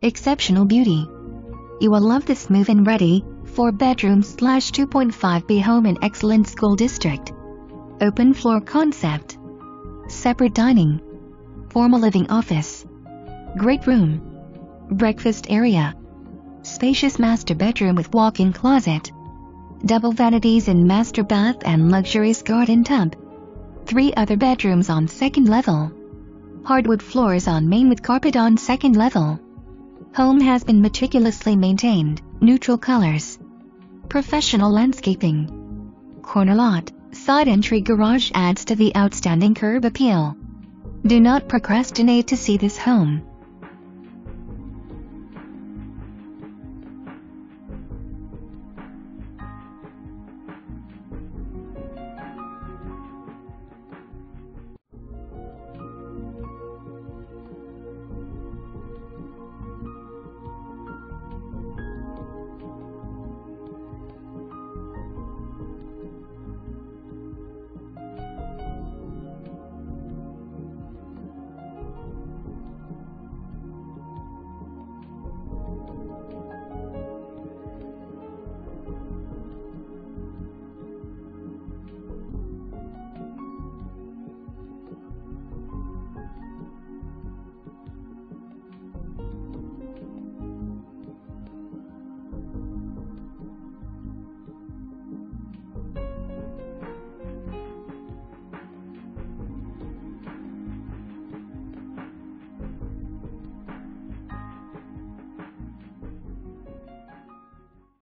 Exceptional beauty. You will love this move-in ready, 4-bedroom/2.5B home in excellent school district. Open floor concept. Separate dining. Formal living office. Great room. Breakfast area. Spacious master bedroom with walk-in closet. Double vanities in master bath and luxurious garden tub. 3 other bedrooms on second level. Hardwood floors on main with carpet on second level. Home has been meticulously maintained, neutral colors. Professional landscaping. Corner lot, side entry garage adds to the outstanding curb appeal. Do not procrastinate to see this home.